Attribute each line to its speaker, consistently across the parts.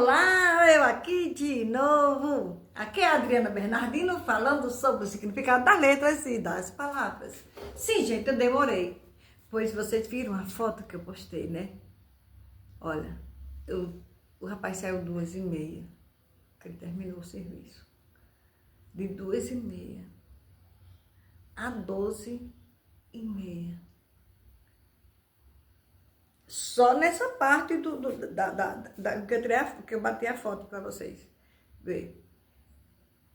Speaker 1: Olá, eu aqui de novo. Aqui é a Adriana Bernardino falando sobre o significado das letras e das palavras. Sim, gente, eu demorei, pois vocês viram a foto que eu postei, né? Olha, o rapaz saiu 2h30, que ele terminou o serviço. De 2h30 a 12h30. Só nessa parte que eu bati a foto para vocês. Vê.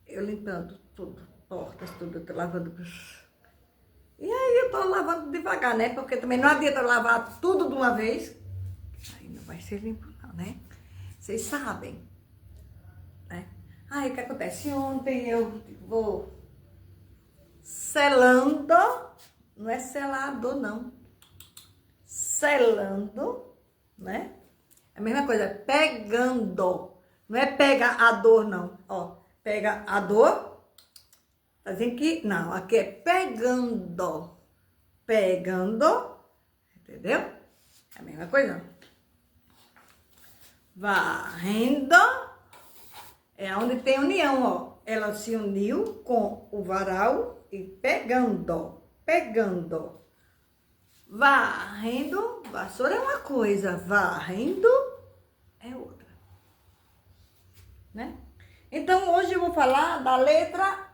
Speaker 1: Eu limpando tudo, portas, tudo, eu tô lavando. E aí eu tô lavando devagar, né? Porque também não adianta lavar tudo de uma vez. Aí não vai ser limpo não, né? Vocês sabem, né? Aí o que acontece? Ontem eu vou selando, não é selado não. Selando, né? A mesma coisa, pegando. Não é pega a dor, não. Ó, pega a dor. Tá dizendo que não, aqui é pegando. Pegando. Entendeu? É a mesma coisa. Varrendo. É onde tem união, ó. Ela se uniu com o varal e pegando. Pegando. Varrendo, vassoura é uma coisa, varrendo é outra, né? Então, hoje eu vou falar da letra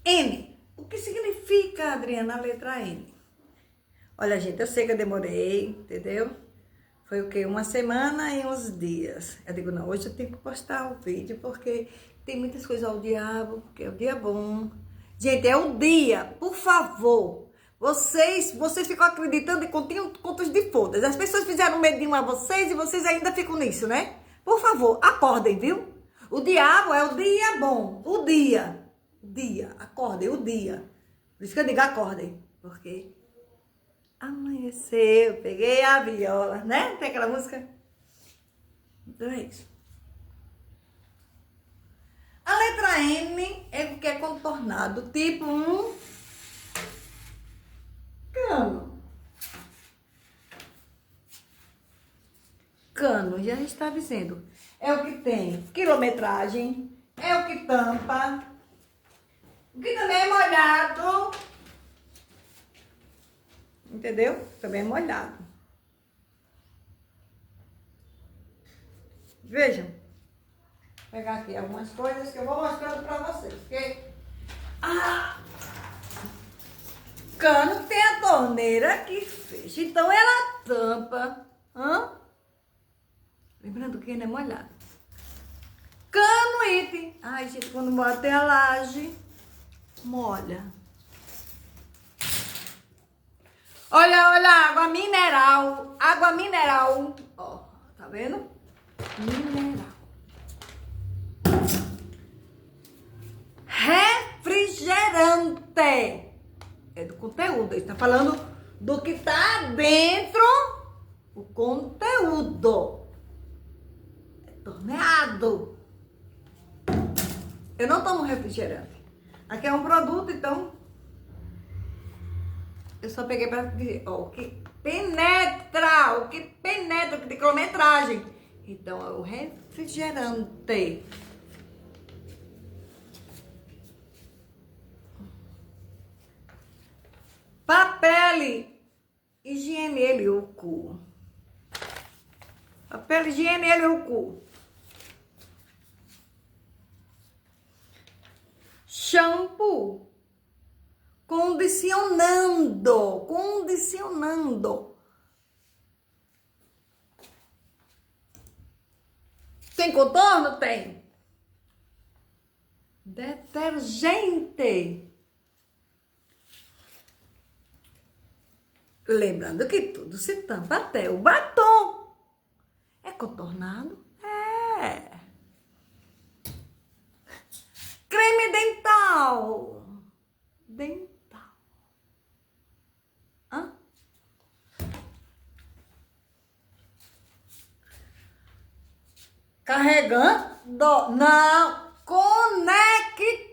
Speaker 1: N. O que significa, Adriana, a letra N? Olha, gente, eu sei que eu demorei, entendeu? Foi o quê? Uma semana e uns dias. Eu digo, não, hoje eu tenho que postar o vídeo, porque tem muitas coisas ao diabo, porque é o dia bom. Gente, é o dia, por favor. Vocês ficam acreditando em contos de fadas. As pessoas fizeram medinho a vocês e vocês ainda ficam nisso, né? Por favor, acordem, viu? O diabo é o dia bom. O dia. Acordem, o dia. Por isso que eu digo acordem. Porque amanheceu, peguei a viola, né? Tem aquela música? Então é isso. A letra N é o que é contornado, tipo um cano. Cano, já está dizendo. É o que tem quilometragem, é o que tampa, o que também é molhado. Entendeu? Também é molhado. Vejam. Vou pegar aqui algumas coisas que eu vou mostrando para vocês. Porque cano tem a torneira que fecha. Então ela tampa. Lembrando que ele é molhado. Cano item. Ai, gente, quando bota a laje, molha. Olha, água mineral. Água mineral. Ó, tá vendo? Mineral. Refrigerante. É do conteúdo. Ele tá falando do que tá dentro. O conteúdo. É torneado. Eu não tomo refrigerante. Aqui é um produto, então eu só peguei para dizer, ó, o que penetra, o que tem quilometragem. Então, é o refrigerante. Papel higiênico. Papel higiênico. Shampoo. Condicionando. Tem contorno? Tem. Detergente. Lembrando que tudo se tampa, até o batom. É contornado? É. Creme dental. Carregando? Não. Conectando.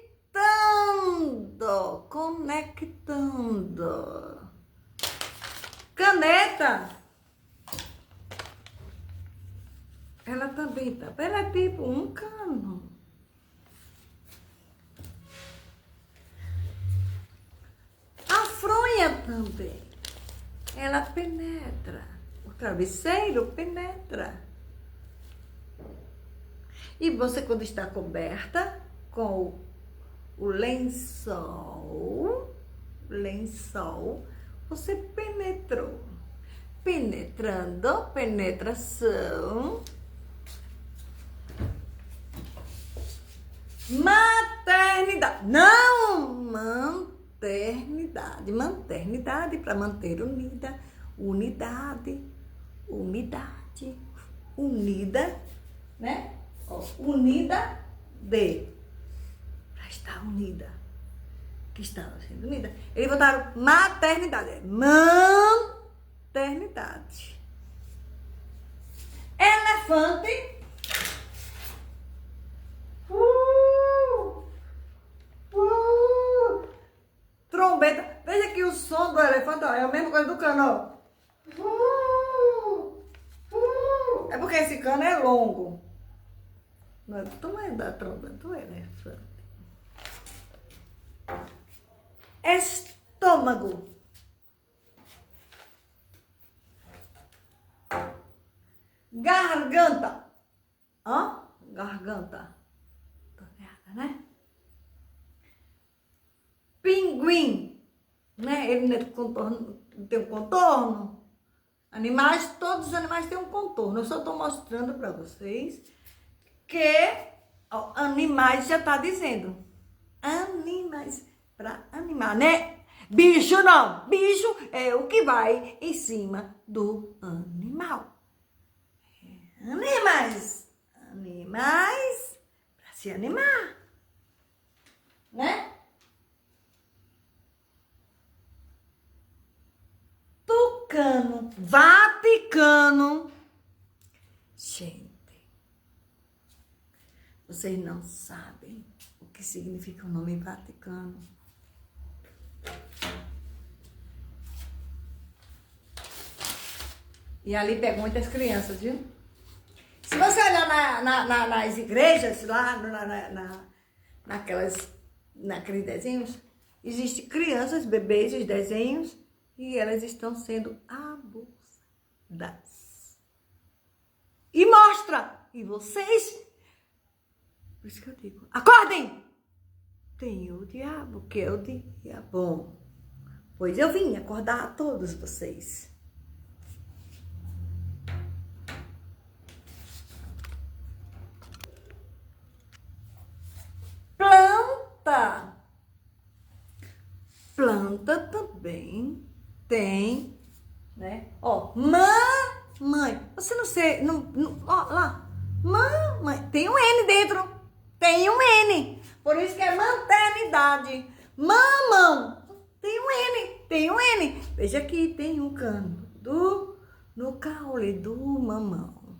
Speaker 1: Caneta. ela também tampa. Ela é tipo um cano. A fronha também. Ela penetra. O travesseiro penetra. E você, quando está coberta com o lençol, você penetrou. Penetrando, penetração. Maternidade. Não, maternidade. Maternidade para manter unida. Unidade. Umidade. Unida, né? Ó, unida de. Para estar unida. Que estava sendo unida. Eles botaram maternidade. Maternidade. Elefante. Trombeta. Veja que o som do elefante ó, é a mesma coisa do cano. É porque esse cano é longo. Não é do tamanho da trombeta do elefante. Estômago. Garganta. Hã? Garganta. Tô errada, né? Pinguim. Né? Ele não tem um contorno. Animais, todos os animais têm um contorno. Eu só estou mostrando para vocês que ó, animais já está dizendo. Animais. Para animar, né? Bicho não. Bicho é o que vai em cima do animal. Animais. Animais para se animar. Né? Tucano. Vaticano. Gente, vocês não sabem o que significa o nome Vaticano. E ali pega muitas crianças, viu? Se você olhar nas igrejas, lá naqueles desenhos, existem crianças, bebês, os desenhos, e elas estão sendo abusadas. E mostra! E vocês, por isso que eu digo, acordem! Tem o diabo, que é o diabo. Pois eu vim acordar a todos vocês. Planta. Planta também tem, né? Ó, mamãe. Você não sei, ó, lá. Mamãe. Tem um N dentro. Tem um N. Por isso que é maternidade. Mamão. Tem um N. Tem um N. Veja aqui, tem um cano no caule do mamão.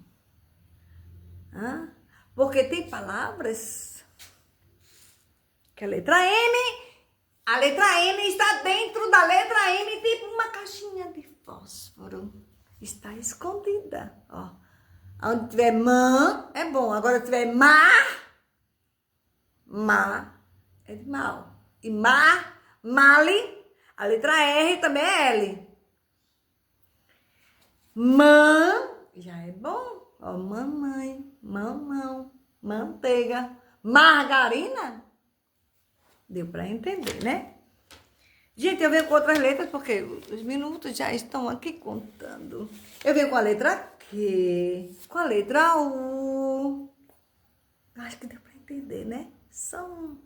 Speaker 1: Hã? Porque tem palavras que a letra N está dentro da letra M, tipo uma caixinha de fósforo. Está escondida, ó. Onde tiver mã, é bom. Agora tiver má é de mal. E male, a letra R também é L. Mã, já é bom. Ó, mamãe, mamão, manteiga, margarina. Deu para entender, né? Gente, eu venho com outras letras, porque os minutos já estão aqui contando. Eu venho com a letra Q, com a letra U. Acho que deu para entender, né? São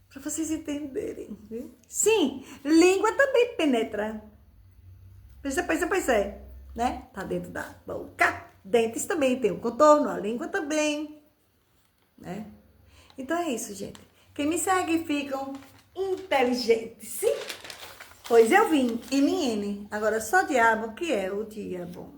Speaker 1: para vocês entenderem, viu? Sim, língua também penetra. Pois é, né? Tá dentro da boca. Dentes também tem o contorno, a língua também, né? Então é isso, gente. Quem me segue ficam inteligentes, sim? Pois eu vim, MN. Agora só diabo que é o diabo.